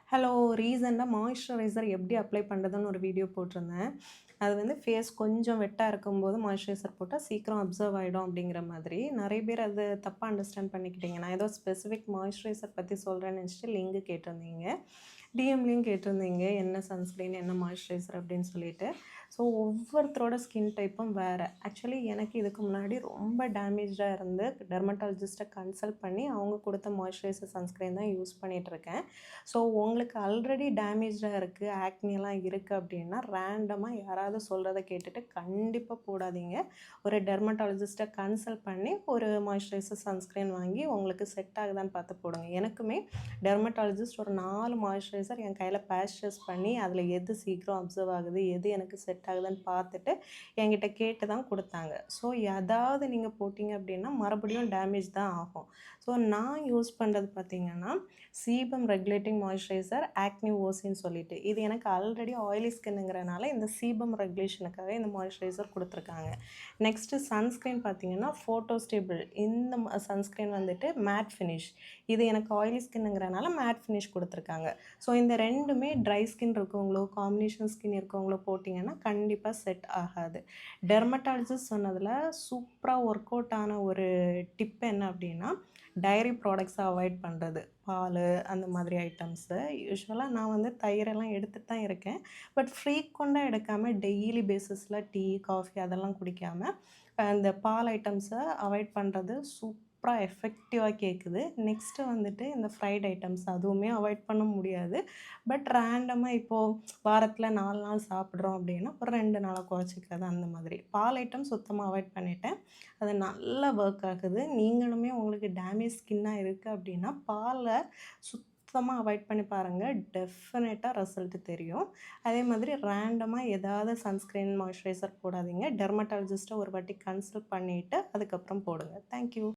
Hello! ரீசெண்டா moisturiser எப்படி apply பண்ணுறதுன்னு ஒரு வீடியோ போட்டிருந்தேன். அது வந்து ஃபேஸ் கொஞ்சம் வெட்டா இருக்கும்போது மாய்ஸ்சரைசர் போட்டா சீக்கிரம் அப்சர்வ் ஆயிடும் அப்படிங்கிற மாதிரி. நெறைய பேர் அத தப்பா அண்டர்ஸ்டாண்ட் பண்ணிக்கிட்டீங்க. நான் ஏதோ ஸ்பெசிஃபிக் மாய்ஸ்சரைசர் பத்தி சொல்றேன்னு நெனச்சுட்டு லிங்க் கேட்டிருந்தீங்க. டிஎம்லயும் கேட்டிருந்தீங்க. என்ன சன்ஸ்கிரீன், என்ன மாய்ஸ்சரைசர் அப்படின்னு சொல்லிட்டு. ஸோ ஒவ்வொருத்தரோட ஸ்கின் டைப்பும் வேறு. ஆக்சுவலி எனக்கு இதுக்கு முன்னாடி ரொம்ப டேமேஜ்டா இருந்து டெர்மட்டாலஜிஸ்ட்ட கன்சல்ட் பண்ணி அவங்க குடுத்த மாய்ஸ்சரைசர் சன்ஸ்கிரீன் தான் யூஸ் பண்ணிட்டுருக்கேன். ஸோ உங்களுக்கு ஆல்ரெடி டேமேஜ்டா இருக்குது, ஆக்னிலாம் இருக்குது அப்படின்னா ரேண்டமா யாராவது சொல்றத கேட்டுட்டு கண்டிப்பா போடாதீங்க. ஒரு டெர்மட்டாலஜிஸ்ட்ட கன்சல்ட் பண்ணி ஒரு மாய்ஸ்சரைசர் சன்ஸ்கிரீன் வாங்கி உங்களுக்கு செட் ஆகுதான்னு பார்த்து போடுங்க. எனக்குமே டெர்மட்டாலஜிஸ்ட் ஒரு 4 மாய்ஸ்சரைசர் என் கையில பேட்ச் டெஸ்ட் பண்ணி அதில எது சீக்கிரம் அப்சர்வ் ஆகுது, எது எனக்கு செட் ஆகுதுன்னு பார்த்துட்டு என்கிட்ட கேட்டு தான் குடுத்தாங்க. ஸோ எதாவது நீங்க போட்டீங்க அப்படின்னா மறுபடியும் டேமேஜ் தான் ஆகும். ஸோ நான் யூஸ் பண்றது பார்த்தீங்கன்னா, சீபம் ரெகுலேட்டிங் மாய்ஸ்சரைசர் ஆக்னி ஓசின்னு சொல்லிட்டு. இது எனக்கு ஆல்ரெடி ஆயிலி ஸ்கின்னுங்கிறனால இந்த சீபம் ரெகுலேஷனுக்காக இந்த மாய்ஸ்சரைசர் குடுத்துருக்காங்க. நெக்ஸ்ட்டு சன்ஸ்கிரீன் பார்த்தீங்கன்னா, ஃபோட்டோ ஸ்டேபிள் இந்த சன்ஸ்கிரீன் வந்துட்டு மேட் ஃபினிஷ். இது எனக்கு ஆயிலி ஸ்கின்னுங்கிறனால மேட் ஃபினிஷ் குடுத்துருக்காங்க. ஸோ இந்த 2மே ட்ரை ஸ்கின் இருக்கவங்களோ, காம்பினேஷன் ஸ்கின் இருக்கவங்களோ போட்டிங்கன்னா கண்டிப்பா செட் ஆகாது. டெர்மட்டாலஜிஸ்ட் சொன்னதில சூப்பரா ஒர்க் அவுட் ஆன ஒரு டிப் என்ன அப்படின்னா, டைரி ப்ராடக்ட்ஸ அவாய்ட் பண்றது. பாலு அந்த மாதிரி ஐட்டம்ஸு. யூசுவலா நான் வந்து தயிரெல்லாம் எடுத்துட்டு தான் இருக்கேன். பட் ஃப்ரீக்வென்ட்டா எடுக்காம டெய்லி பேசிஸ்ல டீ, காஃபி அதெல்லாம் குடிக்காம, இந்த பால் ஐட்டம்ஸ அவாய்ட் பண்றது சூப்பரா எஃபெக்டிவா கேட்குது. நெக்ஸ்ட்டு வந்துட்டு இந்த ஃப்ரைட் ஐட்டம்ஸ் அதுவுமே அவாய்ட் பண்ண முடியாது. பட் ரேண்டமா இப்போ வாரத்தில 4 நாள் சாப்பிட்றோம் அப்படின்னா, ஒரு 2 நாளா குறைச்சிக்கிறது அந்த மாதிரி. பால் ஐட்டம் சுத்தமா அவாய்ட் பண்ணிட்டேன். அது நல்லா ஒர்க் ஆகுது. நீங்களுமே உங்களுக்கு டேமேஜ் ஸ்கின்னா இருக்கு அப்படின்னா, பால சுத்தமா அவாய்ட் பண்ணி பாருங்க. டெஃபினட்டா ரிசல்ட் தெரியும். அதே மாதிரி ரேண்டமா ஏதாவது சன்ஸ்கிரீன், மாய்ஸ்சரைசர் போடாதீங்க. டெர்மட்டாலஜிஸ்ட்ட ஒரு வாட்டி கன்சல்ட் பண்ணிட்டு அதுக்கப்புறம் போடுங்க. Thank you.